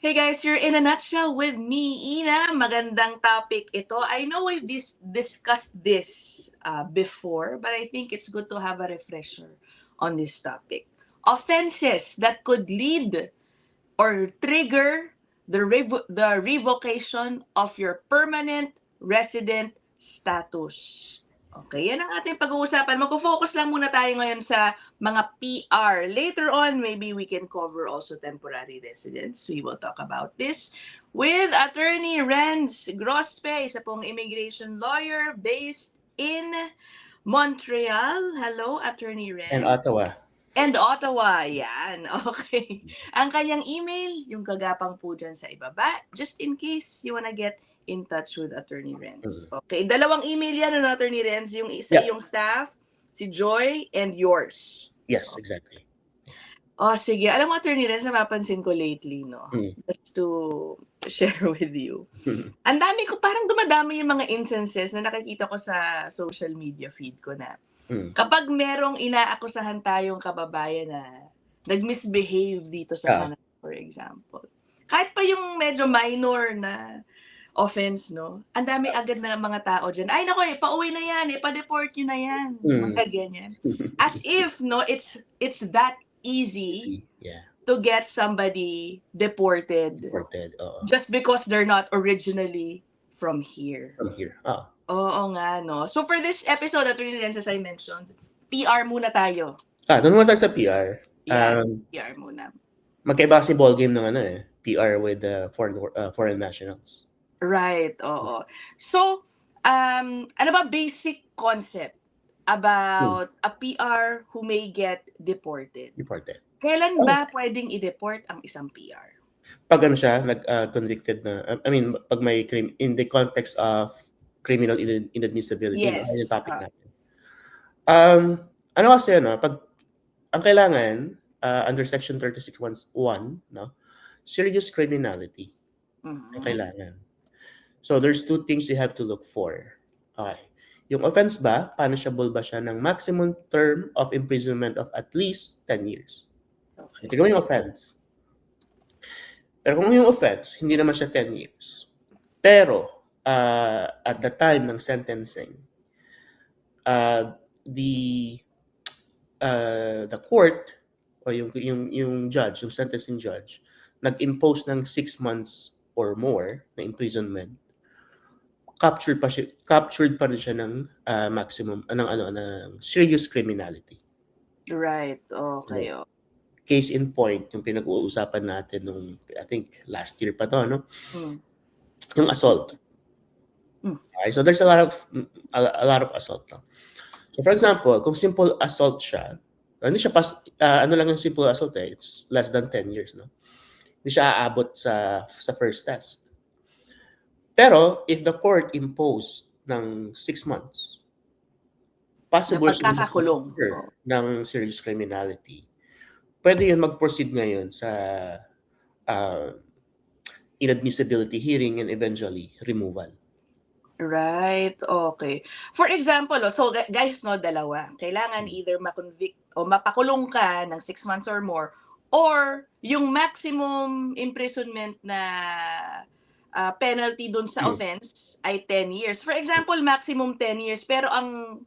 Hey guys, you're in a nutshell with me, Ina. Magandang topic ito. I know we've discussed this before, but I think it's good to have a refresher on this topic. Offenses that could lead or trigger the revocation of your permanent resident status. Okay, yan ang ating pag-uusapan. Magpo-focus lang muna tayo ngayon sa mga PR. Later on, maybe we can cover also temporary residents. We will talk about this with Attorney Renz Grospe, isa pong immigration lawyer based in Montreal. Hello, Attorney And Renz. Ottawa. And Ottawa, yan. Okay. Ang kanyang email, yung kagapang po dyan sa ibaba, just in case you wanna get in touch with Attorney Renz. Okay, dalawang email yan, ano, Attorney Renz? Yung isa, yung staff, si Joy, and yours. Yes, exactly. Oh, sige. Alam mo, Attorney Renz, napapansin ko lately, no? Just to share with you. Ang dami ko, parang dumadami yung mga instances na nakikita ko sa social media feed ko na kapag merong inaakusahan tayong kababayan na nag-misbehave dito sa Canada, for example, kahit pa yung medyo minor na offense, no? Ang dami agad na mga tao dyan. Ay, nako, pauwi na yan, pa-deport nyo na yan. Mga ganyan. As if, no, it's that easy to get somebody deported just because they're not originally from here. Oo nga, no? So for this episode, Attorney Renz, as I mentioned, PR muna tayo. Doon muna tayo sa PR. PR muna. Magkaiba kasi ballgame ng PR with foreign nationals. Right, oo. So, ano ba basic concept about a PR who may get deported? Kailan ba pwedeng i-deport ang isang PR? Pag siya, convicted na, pag may crime, in the context of criminal inadmissibility, yung topic natin. Ano kasi, pag, ang kailangan, under Section 36.1, no, serious criminality, ang kailangan. So, there's two things you have to look for. Okay. Yung offense ba, punishable ba siya ng maximum term of imprisonment of at least 10 years? Okay. Tignan mo yung offense. Pero kung yung offense, hindi naman siya 10 years. Pero, at the time ng sentencing, the court, o yung judge, yung sentencing judge, nag-impose ng 6 months or more na imprisonment, captured pa rin siya ng maximum ng serious criminality. Right. Okay. Case in point, yung pinag-uusapan natin nung I think last year pa to, no? Yung assault. Okay, so there's a lot of assault. No? So for example, kung simple assault siya, hindi siya lang yung simple assault it's less than 10 years, no? Hindi siya aabot sa first test. Pero, if the court imposed ng 6 months, possible siya ng serious criminality, pwede yun mag-proceed ngayon sa inadmissibility hearing and eventually removal. Right, okay. For example, so guys, no, dalawa. Kailangan either ma-convict o mapakulong ka ng 6 months or more, or yung maximum imprisonment na penalty dun sa offense ay 10 years. For example, maximum 10 years, pero ang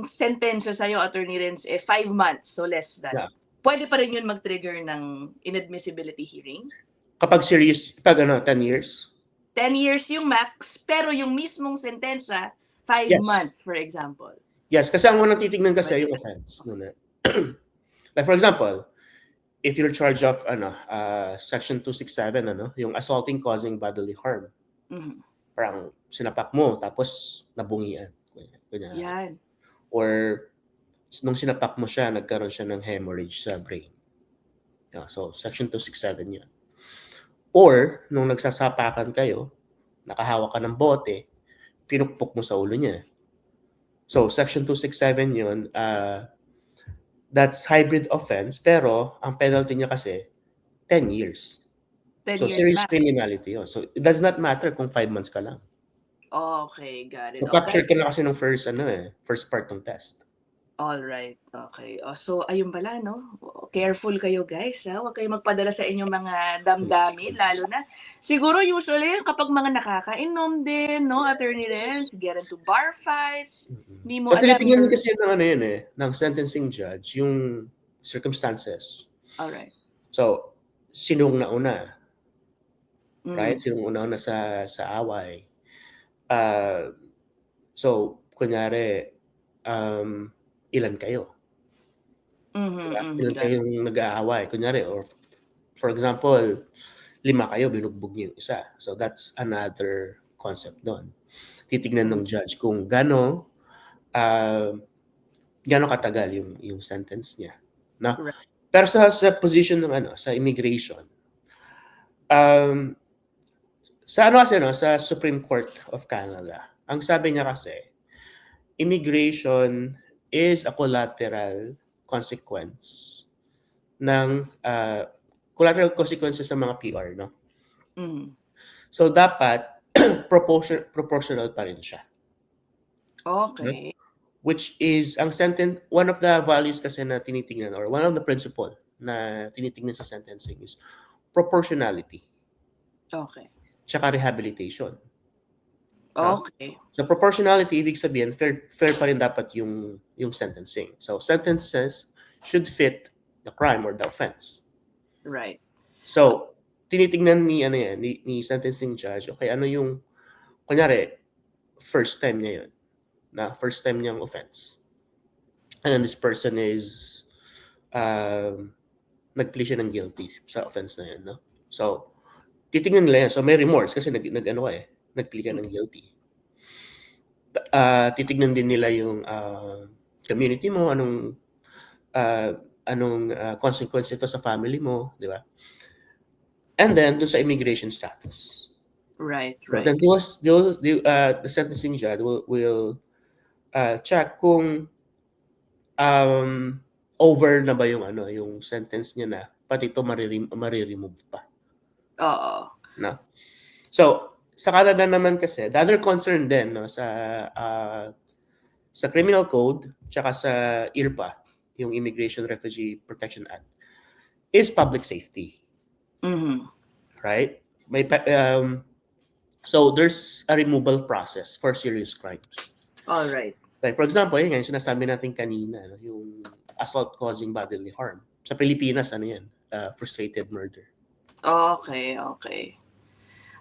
sentensya sa'yo, Attorney Renz, 5 months, so less than. Yeah. Pwede pa rin yun mag-trigger ng inadmissibility hearing? Kapag serious, 10 years? 10 years yung max, pero yung mismong sentensya, 5 months, for example. Yes, kasi ang unang titignan kasi yung offense. Like for example, if you're charged of Section 267, yung assaulting causing bodily harm. Parang sinapak mo, tapos nabungian. Yan. Or nung sinapak mo siya, nagkaroon siya ng hemorrhage sa brain. So, Section 267 yun. Or, nung nagsasapakan kayo, nakahawak ka ng bote, pinukpok mo sa ulo niya. So, Section 267 yun, that's hybrid offense, pero ang penalty niya kasi 10 years. 10 so, years serious criminality yun. So, it does not matter kung 5 months ka lang. Okay, got it. So, captured ka na kasi ng first part ng test. Alright, okay. Oh, so ayun pala 'no, careful kayo guys, huwag kayong magpadala sa inyong mga damdamin lalo na siguro usually kapag mga nakakainom din 'no, Attorney Renz, get into bar fights, hindi mo So alam tinitingnan din your kasi ng ano yun ng sentencing judge yung circumstances. alright. So, sinong nauna, right? Mm. Sinong una sa away. So kunyari, ilan kayo? Diba? Ilan Got it. kayong nag-aaway? Kunyari or for example, 5 kayo, binugbog niyo yung isa. So that's another concept doon. Titignan ng judge kung gaano katagal yung sentence niya, no? Right. Pero sa position ng sa immigration, sa kasi sa Supreme Court of Canada, ang sabi niya kasi, immigration is a collateral consequence ng collateral consequences sa mga PR, no? So dapat proportional pa rin siya. Okay. Which is ang sentence, one of the values kasi na tinitingnan or one of the principle na tinitingnan sa sentencing is proportionality. Okay. Tsaka rehabilitation. Okay. So proportionality, ibig sabihin fair pa rin dapat yung sentencing. So sentences should fit the crime or the offense. Right. So tinitingnan ni sentencing judge, okay, ano yung kunyari first time niya yun, na first time niyang offense. And then this person is nag-plea siya ng guilty sa offense na yun, no? So titingnan nila yan. So may remorse kasi nag-plea ka ng guilty. Titignan din nila yung community mo, anong consequence ito sa family mo, di ba? And then dun sa immigration status. Right. Then the sentencing judge will check kung over na ba yung sentence niya na pati ito mariremove pa. Oo. No? So, sa Canada naman kasi, the other concern din no, sa criminal code tsaka sa IRPA, yung Immigration Refugee Protection Act, is public safety. Right? So there's a removal process for serious crimes. All right. Like for example, yun yung sinasabi natin kanina, no, yung assault causing bodily harm. Sa Pilipinas, frustrated murder. Okay.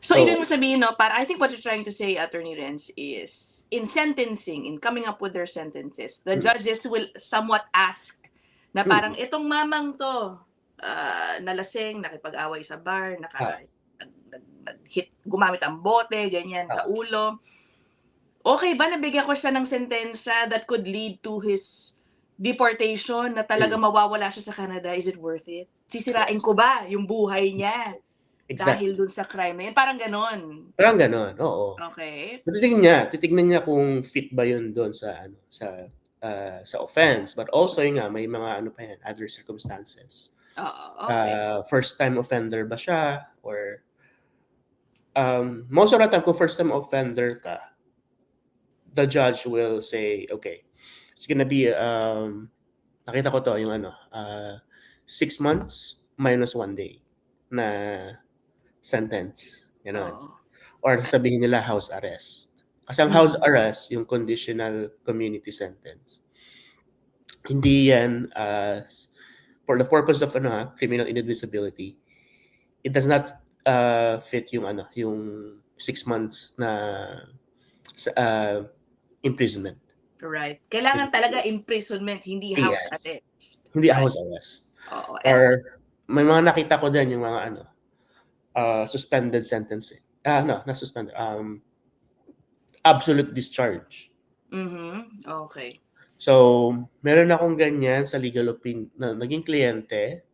So ibig mo sabihin, no, I think what you're trying to say, Attorney Renz, is in sentencing, in coming up with their sentences, the judges will somewhat ask na parang itong mamang to, nalasing, nakipag-away sa bar, nag-hit, gumamit ang bote, ganyan, sa ulo. Okay ba nabigyan ko siya ng sentensya that could lead to his deportation na talaga mawawala siya sa Canada? Is it worth it? Sisirain ko ba yung buhay niya? Exactly. Dahil dun sa crime na yun? Parang ganon. Parang ganon, oo. Okay. So, titignan niya kung fit ba yun doon sa offense. But also yun nga, may mga pa yan, other circumstances. Okay. First time offender ba siya? Or most of the time, kung first time offender ka, the judge will say, okay, it's gonna be, nakita ko to, yung 6 months minus 1 day na sentence. Or sabihin nila house arrest. Kasi ang house arrest, yung conditional community sentence. Hindi yan, for the purpose of criminal inadmissibility, it does not fit yung 6 months na imprisonment. Right. Kailangan talaga imprisonment, hindi house arrest. Hindi house arrest. Or may mga nakita ko din yung mga suspended sentencing. Not suspended. Absolute discharge. Okay. So, meron akong ganyan sa legal opinion na naging kliyente.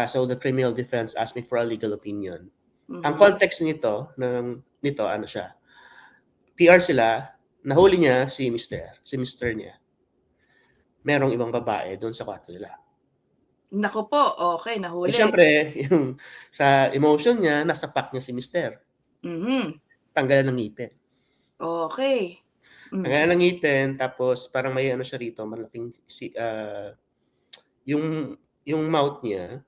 So the criminal defense asked me for a legal opinion. Ang context nito siya. PR sila, nahuli niya si Mr. niya. Merong ibang babae doon sa kwarto nila. Naku po, okay, nahuli. Siyempre, yung sa emotion niya, nasapak niya si Mr. Tanggalan ng ngipin. Okay. Tanggalan ng ngipin, tapos parang may ano siya rito, malaking yung mouth niya,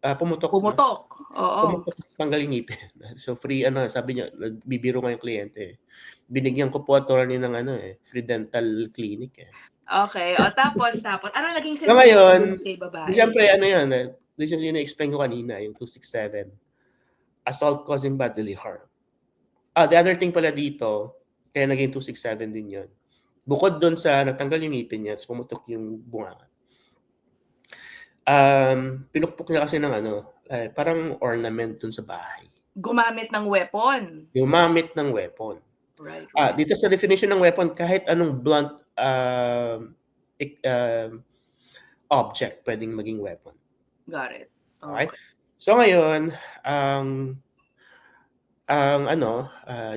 pumutok, no? Pumutok, oo. Pumutok, tanggal yung ngipin. So free ano, sabi niya, nagbibiro nga yung kliyente. Binigyan ko po attorney ng free dental clinic eh. Okay, o tapos, ano naging So sentensya ngayon, dun kay babae? siyempre ano yun, yung na-explain ko kanina, yung 267, assault causing bodily harm. The other thing pala dito, kaya naging 267 din yun. Bukod doon sa natanggal yung ngipin niya, pumutok yung bunga. Pinukpok niya kasi ng parang ornament dun sa bahay. Gumamit ng weapon. Gumamit ng weapon. Right. Dito sa definition ng weapon, kahit anong blunt object pwedeng maging weapon. Got it. Okay? So ngayon,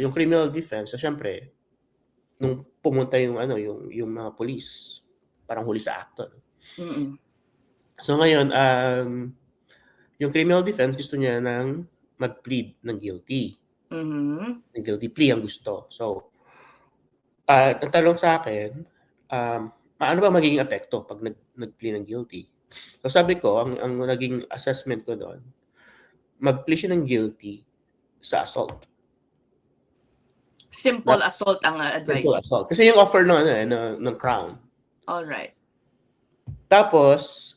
yung criminal defense, syempre, nung pumunta yung mga police, parang huli sa akto. So ngayon, yung criminal defense gusto niya nang mag-plead ng guilty. Ng guilty plea ang gusto. So, ang tanong sa akin, ano ba magiging epekto pag nag-plea ng guilty? So sabi ko, ang naging assessment ko doon, mag-plea siya ng guilty sa assault. Simple assault ang advice. Simple assault. Kasi yung offer ng Crown. All right. Tapos,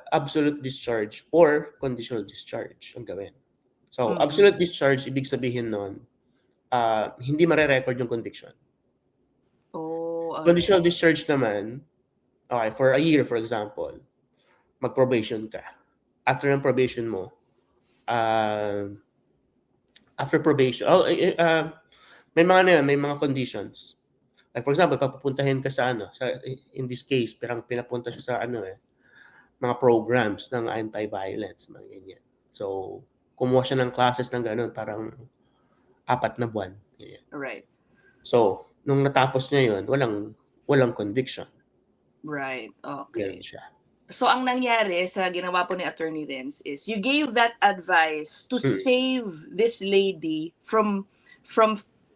absolute discharge or conditional discharge ang gawin. So, absolute discharge, ibig sabihin nun, hindi mare-record yung conviction. Conditional discharge naman, okay, for a year, for example, mag-probation ka. After ng probation mo, after probation, may mga conditions. Like for example, papupuntahin ka sa in this case, pinapunta siya sa mga programs ng anti-violence, mga ganyan. So, kumuha siya ng classes ng gano'n, parang 4 na buwan. Ganyan. Right. So, nung natapos niya yun, walang conviction. Right. Okay. Ganyan siya. So, ang nangyari sa ginawa po ni Attorney Renz is you gave that advice to save this lady from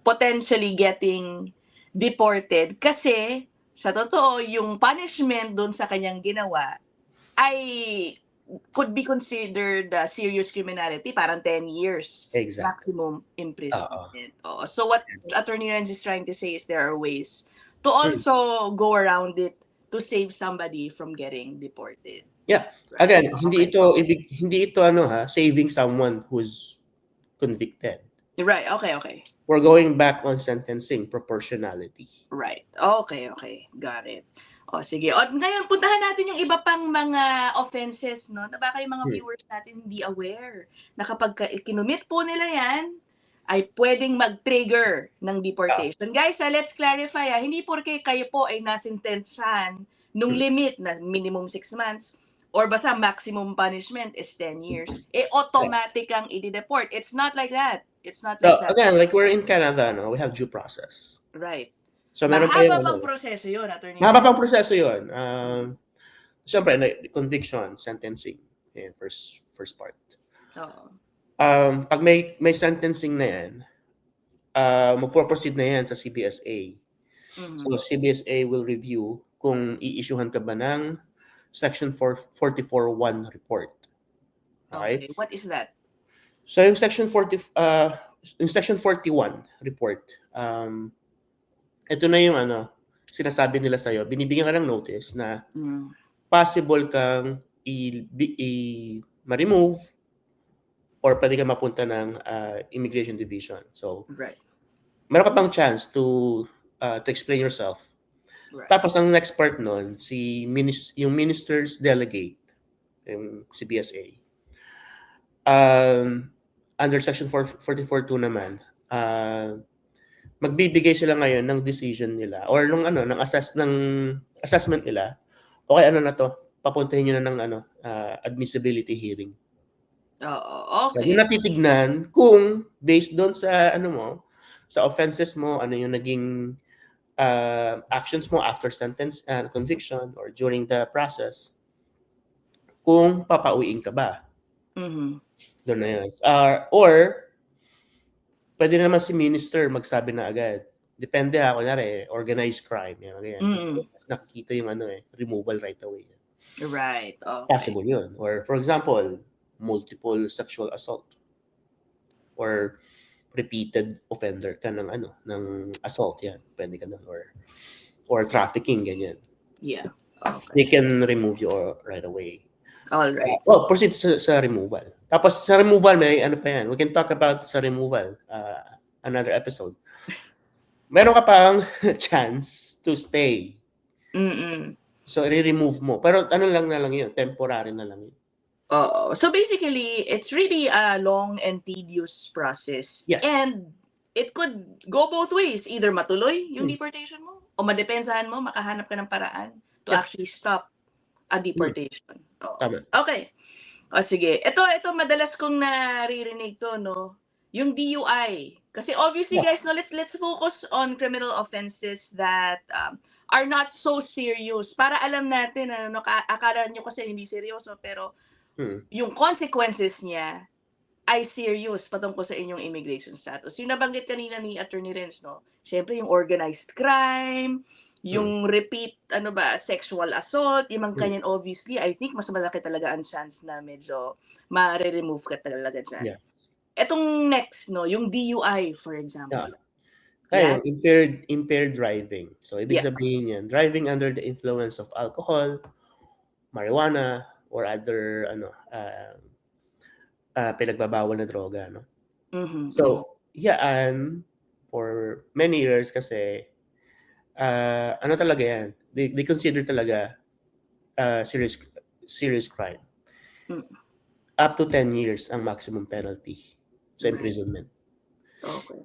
potentially getting deported kasi sa totoo, yung punishment doon sa kanyang ginawa ay could be considered serious criminality, parang 10 years maximum imprisonment. So what Attorney Renz is trying to say is there are ways to also go around it to save somebody from getting deported. Yeah. Again, hindi ito saving someone who's convicted. Right. Okay. We're going back on sentencing proportionality. Right. Okay. Got it. O, sige. O, ngayon, puntahan natin yung iba pang mga offenses, no? Na baka yung mga viewers natin hindi aware na kapag kinumit po nila yan, ay pwedeng mag-trigger ng deportation. Guys, let's clarify, hindi porke kayo po ay nasintensyahan nung limit na minimum 6 months or basta maximum punishment is 10 years, automatic ang i-deport. It's not like that. Again, like we're in Canada, no? We have due process. Right. So meron mahaba pang proseso yun, Attorney. Mahaba pang proseso yun. Siyempre, conviction, sentencing, first part. Pag may sentencing na yan, magpo-proceed na yan sa CBSA. So CBSA will review kung i-issuehan ka ba ng Section 44.1 report. Okay? What is that? So yung Section 41 report, ito na yung sinasabi nila sa'yo, binibigyan ka ng notice na possible kang ma-remove or pwede ka mapunta ng Immigration Division. So, meron ka pang chance to explain yourself. Right. Tapos ang next part nun, yung minister's delegate, yung CBSA, under Section 44.2 naman, magbibigay sila ngayon ng decision nila or ng assessment nila. Okay, na to? Papuntahin niyo na ng admissibility hearing. Okay. Yung natitignan kung based doon sa sa offenses mo, ano yung naging actions mo after sentence and conviction or during the process, kung papauwiin ka ba. Doon na yun. Or pwede naman si minister magsabi na agad depende kunyari, organized crime, yan, ganyan. Mm. Nakikita yung removal right away. Right, okay. Possible yun. Or for example, multiple sexual assault. Or repeated offender ka ng assault, yan. Pwede ka na. Or trafficking, ganyan. Yeah. Okay. They can remove you right away. All right. Well, proceed sa removal. Tapos sa removal, may pa yan. We can talk about sa removal another episode. Meron ka pang chance to stay. Mm-mm. So, i-remove mo. Pero lang yun. Temporary na lang yun. So basically, it's really a long and tedious process. Yes. And it could go both ways. Either matuloy yung deportation mo, o madepensahan mo, makahanap ka ng paraan to actually stop a deportation. Tama. Okay. O sige. Ito madalas kong naririnig to, no? Yung DUI. Kasi obviously, guys, no, let's focus on criminal offenses that are not so serious. Para alam natin, akala nyo kasi hindi seryoso, pero yung consequences niya ay serious patungkol sa inyong immigration status. Yung nabanggit kanina ni Attorney Renz, no? Siyempre, yung organized crime, yung repeat, sexual assault, yung mga kanyan, obviously, I think mas malaki talaga ang chance na medyo ma-remove ka talaga dyan. Yeah. Etong next, no? Yung DUI, for example. Kaya, impaired driving. So, ibig sabihin yan, driving under the influence of alcohol, marijuana, or other pinagbabawal na droga, no? Mm-hmm. So, for many years kasi talaga yan, they consider talaga serious crime. Up to 10 years ang maximum penalty sa imprisonment. Okay.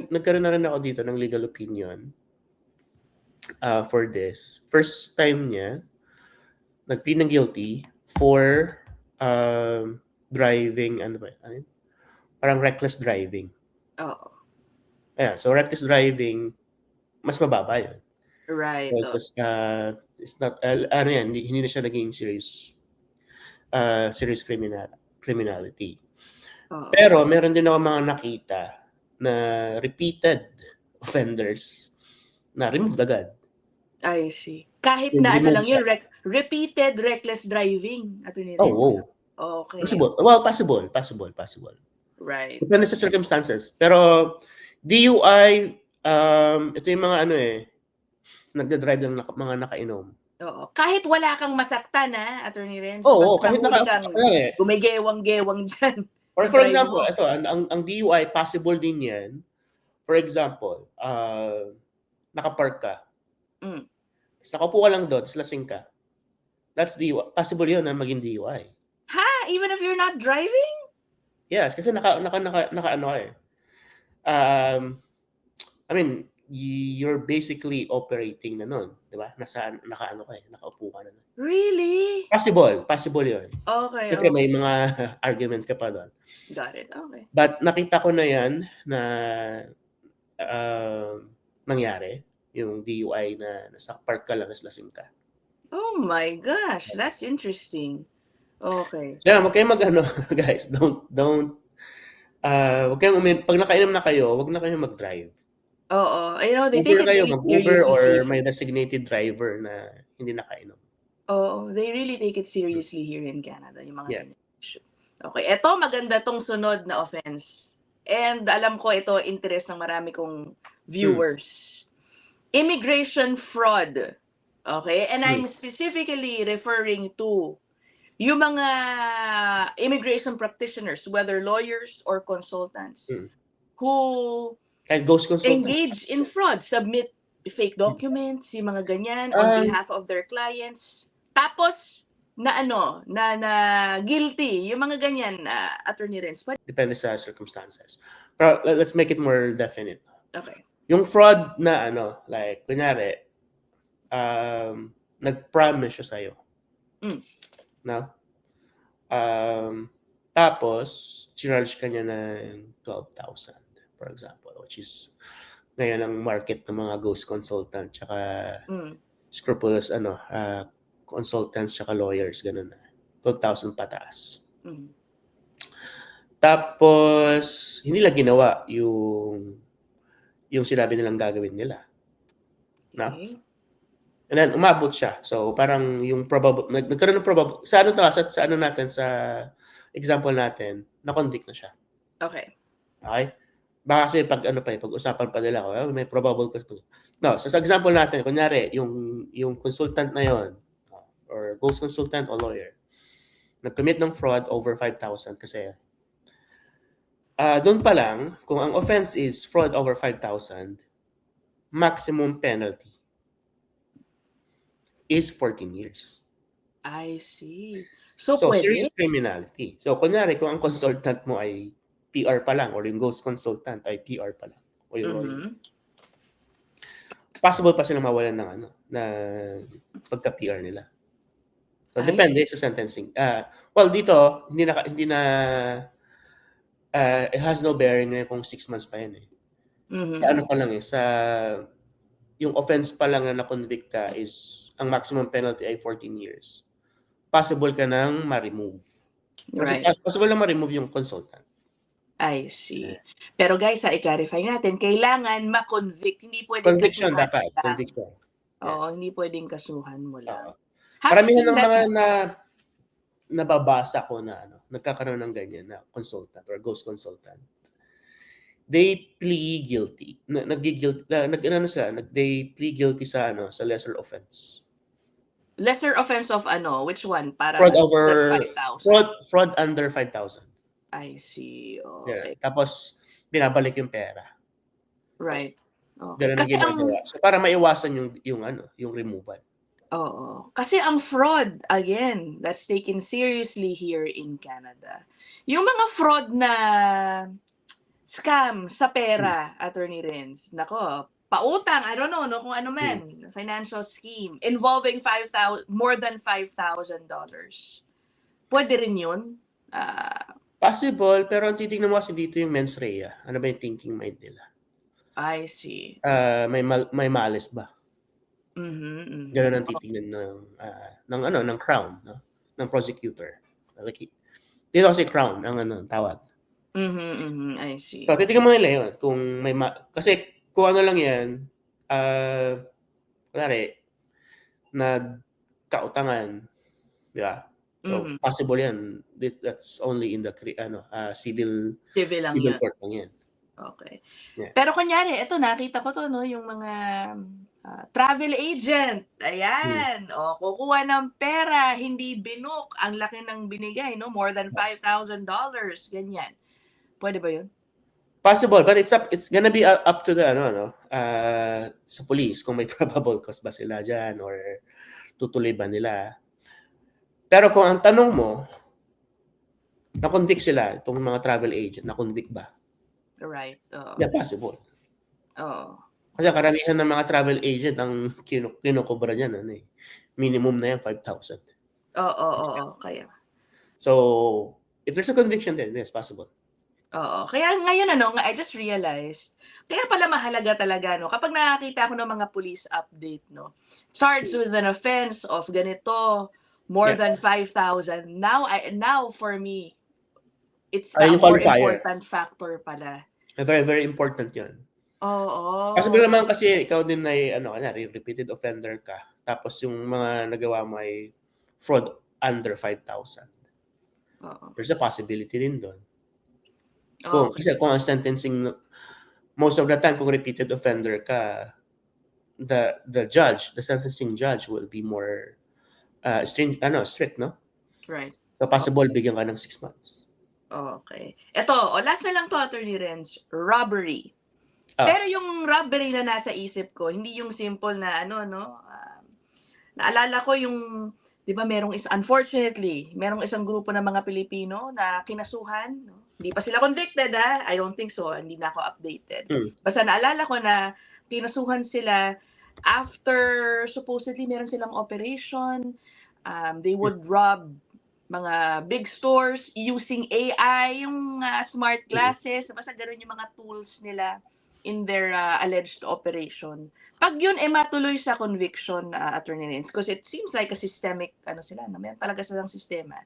Nagkaroon na rin ako dito ng legal opinion for this. First time niya, nag-plead ng guilty for driving, parang reckless driving. So reckless driving, mas mababa yun. Right. Because it's not, hindi na siya naging serious criminality. Pero meron din ako mga nakita na repeated offenders na removed agad. I see. Kahit na lang yun, repeated reckless driving. Okay. Possible. Well, possible. Right. Depende sa circumstances. Pero DUI, ito yung mga nagda-drive ng mga nakainom. Kahit wala kang masaktan, Attorney Renz. Kahit gumigewang-gewang dyan. Or for example, ito, ang DUI, possible din yan. For example, nakapark ka. Tapos nakaupo ka lang doon, tapos lasing ka. That's DUI. Possible yun na maging DUI. Even if you're not driving? Yes, kasi naka you're basically operating na nun, di ba? Nakaupo ka na nun. Really? Possible yun. Okay. Siyempre may mga arguments ka pa doon. Got it, okay. But nakita ko na yan na nangyari, yung DUI na nasa park ka lang, nasa lasing ka. Oh my gosh, that's interesting. Okay. Yeah, wag kayong guys, don't wag kayong pag nakainom na kayo, wag na kayong mag-drive. They take it mag-Uber or may designated driver na hindi nakainom. They really take it seriously here in Canada, yung mga issue. Okay, eto maganda tong sunod na offense. And alam ko ito interest ng marami kong viewers. Immigration fraud. Okay? And I'm specifically referring to yung mga immigration practitioners, whether lawyers or consultants, who engage in fraud, submit fake documents, yung mga ganyan, on behalf of their clients. Tapos, na guilty, yung mga ganyan, Attorney Renz. Depende sa circumstances. Pero let's make it more definite. Okay. Yung fraud na like, kunyari, nag-promise siya sa'yo. No? Tapos, charge ka niya ng 12,000, for example, which is ngayon ang market ng mga ghost consultant tsaka scrupulous consultants tsaka lawyers, ganun na. 12,000 pataas. Tapos hindi nila ginawa yung sinabi nilang gagawin nila. No? Okay. And then umabot siya. So parang yung probable nagkaroon ng probable sa ano to sa ano natin sa example natin, na-convict na siya. Okay. Okay? Baka kasi pag-usapan pa nila ko, may probable cause. No, so sa example natin, kunyari yung consultant na yon or ghost consultant o lawyer nag-commit ng fraud over 5,000 kasi doon pa lang kung ang offense is fraud over 5,000, maximum penalty is 14 years. I see. So Serious pwede? criminality. So kunyari kung ang consultant mo ay PR pa lang or yung ghost consultant ay PR pa lang o yung lawyer. Possible pa silang mawalan ng na pagka-PR nila. So depende sa sentencing. Well dito hindi na it has no bearing na kung 6 months pa yan eh. Sa ano pa lang eh, sa yung offense pa lang na na-convict ka is ang maximum penalty ay 14 years. Possible ka nang ma-remove. Right. Possible na ma-remove yung consultant. I see. Pero guys, i-clarify natin, kailangan ma-convict, hindi pwedeng Conviction kasuhan dapat, lang. conviction. Oo, hindi pwedeng kasuhan mo lang. Karamihan ng mga nababasa ko na nagkakaroon ng ganyan na consultant or ghost consultant. They plead guilty. They plead guilty sa lesser offense. Lesser offense of which one? Para fraud over 5,000. Fraud under 5,000. I see. Yeah. Okay. Tapos binabalik yung pera. Right. Okay. Ganun ang ginagawa. So para maiwasan yung removal. Oo. Kasi ang fraud, again, that's taken seriously here in Canada. Yung mga fraud na scam sa pera, Attorney Renz, nako, pautang, I don't know, kung ano man, financial scheme, involving more than $5,000. Pwede rin yun? Possible, pero ang titignan mo kasi dito yung mens rea. Ano ba yung thinking mind nila? I see. May malice ba? Ganun ang titignan ng Crown, no? Ng prosecutor. Dito kasi Crown ang tawag. I see. So, titignan mo nila yun. Kung may kasi kung ano lang yan, kunwari, nagkautangan, di ba? So, possible yan. That's only in the civil lang yan. court lang yan. Okay. Yeah. Pero kunyari, ito nakita ko to, no, yung mga travel agent. Ayan. O, kukuha ng pera, hindi binook. Ang laki ng binigay, no? More than $5,000. Ganyan. Pwede ba yun? Possible, but it's gonna be up to the sa police kung may probable cause ba sila dyan or tutuloy ba nila. Pero kung ang tanong mo, na-convict sila, itong mga travel agent, na-convict ba? Right. Yeah, possible. Oo. Kasi karamihan ng mga travel agent ang kinukubra dyan, minimum na yan, 5,000. Oo. Kaya. So, if there's a conviction then, yes, possible. Oo. Kaya ngayon, I just realized, kaya pala mahalaga talaga, no, kapag nakakita ako ng mga police update, no, charged with an offense of ganito, more than 5,000. Now for me, it's a more important factor pala. Very, very important yun. Oo. Kasi naman kasi ikaw din ay repeated offender ka. Tapos yung mga nagawa mo ay fraud under 5,000. There's a possibility din doon. Kasi kung ang sentencing, most of the time kung repeated offender ka, the sentencing judge will be more strict, no? Right. So possible bigyan ka ng 6 months. Okay. Ito, last na lang to, Attorney Renz, robbery. Pero yung robbery na nasa isip ko, hindi yung simple na naalala ko yung, di ba unfortunately, merong isang grupo ng mga Pilipino na kinasuhan, no? Hindi pa sila convicted, I don't think so, hindi na ako updated. Basta naalala ko na kinasuhan sila after supposedly meron silang operation, they would rob mga big stores using AI, yung smart glasses, basta gano'n yung mga tools nila in their alleged operation. Pag yun matuloy sa conviction, Attorney Renz, because it seems like a systemic, meron talaga silang sistema.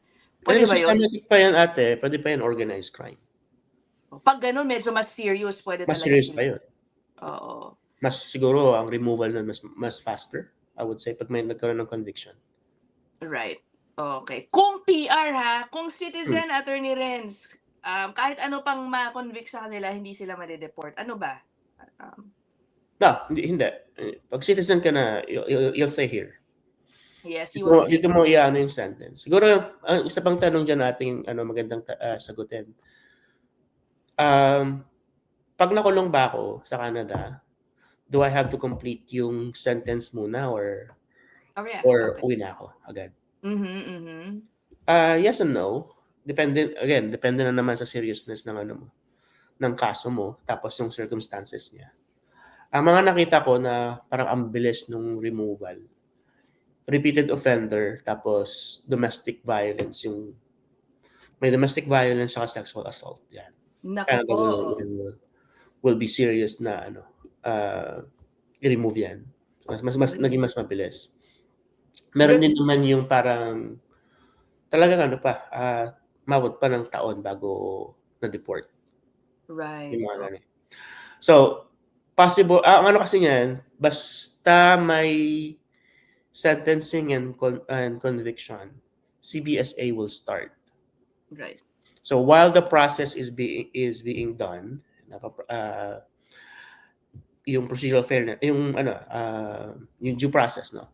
Pwede Kung ba yun? systematic pa yan ate, pwede pa yan organized crime. Pag ganun, medyo mas serious, pwede Mas talaga serious sila. pa yun. Oo. Mas siguro ang removal nun mas faster, I would say, pag may nagkaroon ng conviction. Right. Okay. Kung PR ha, kung citizen, Attorney Renz, kahit ano pang ma-convict sa kanila, hindi sila made-deport. Ano ba? Hindi. Pag citizen ka na, you'll stay here. Yes, you will stay. Dito mo iano yung sentence. Siguro, ang isa pang tanong dyan nating magandang sagutin. Pag nakulong ba ako sa Canada, do I have to complete yung sentence muna or Yeah. or Okay. uwi na ako agad? Mm-hmm. Yes and no. Depende na naman sa seriousness ng ng kaso mo, tapos yung circumstances niya. Ang mga nakita ko na parang ang bilis nung removal, repeated offender, tapos domestic violence, may domestic violence saka sexual assault. Yan. Nako po. Will be serious na i-remove yan. Naging mas mabilis. Meron din naman yung parang talagang mabot pa ng taon bago na-deport. Right. Yung mga ganun. So, possible, ang kasi niyan, basta may sentencing and conviction, CBSA will start. Right. So while the process is being done, yung procedural fairness, yung due process, no,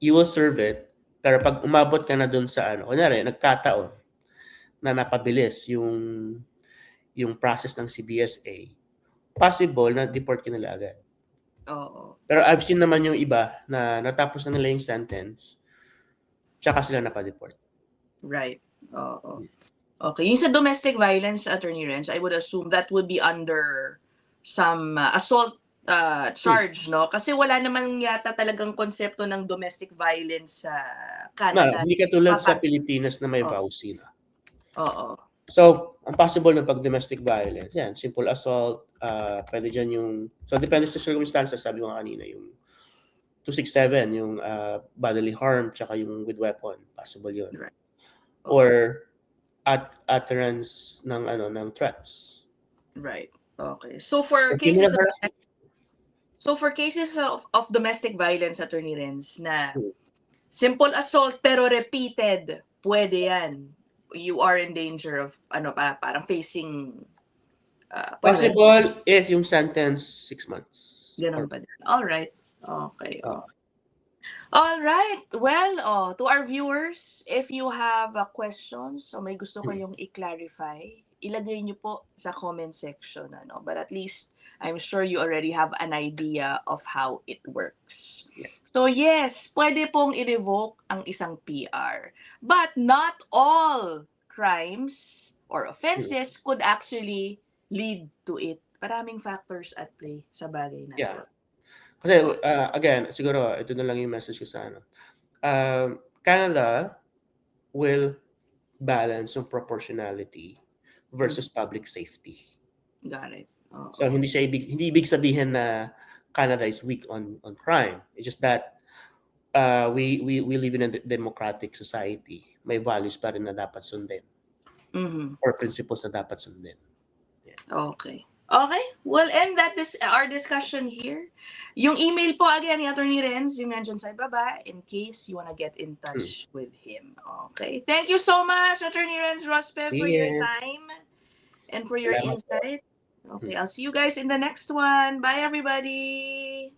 you will serve it. Pero pag umabot ka na dun sa kunyari nagkataon na napabilis yung process ng CBSA, possible na deport ka nila agad. Oo. Pero I've seen naman yung iba na natapos na nila yung sentence, tsaka sila napadeport. Right. Oo. Okay. Yung sa domestic violence, Attorney Renz, I would assume that would be under some assault charge, no? Kasi wala naman yata talagang konsepto ng domestic violence sa Canada. Hindi katulad sa Pilipinas na may VAUSI na. Oo. So, ang possible na pag domestic violence, yan, simple assault, pwede dyan so depende sa circumstances, sabi ko kanina, yung 267, yung bodily harm, tsaka yung with weapon, possible yun. Right. Or utterance ng threats. Right. Okay. So for cases of domestic violence, Attorney Renz, na simple assault pero repeated, pwede yan. You are in danger of parang facing possible if yung sentence 6 months. Ganun pa din. All right. Okay. All right. Well, to our viewers, if you have questions o may gusto kayong i-clarify, ilagay niyo po sa comment section. But at least, I'm sure you already have an idea of how it works. Yeah. So yes, pwede pong i-revoke ang isang PR. But not all crimes or offenses could actually lead to it. Maraming factors at play sa bagay na ito. Kasi, again, siguro, ito na lang yung message ko sa Canada will balance yung proportionality versus public safety. Got it. So, hindi ibig sabihin na Canada is weak on crime. It's just that we live in a democratic society. May values pa rin na dapat sundin. Or principles na dapat sundin. Yeah. Okay. Okay, we'll end our discussion here. Yung email po again ni Attorney Renz, you mentioned sa baba, in case you wanna get in touch with him. Okay, thank you so much, Attorney Renz Rospe, for your time and for your insight. Okay, I'll see you guys in the next one. Bye, everybody.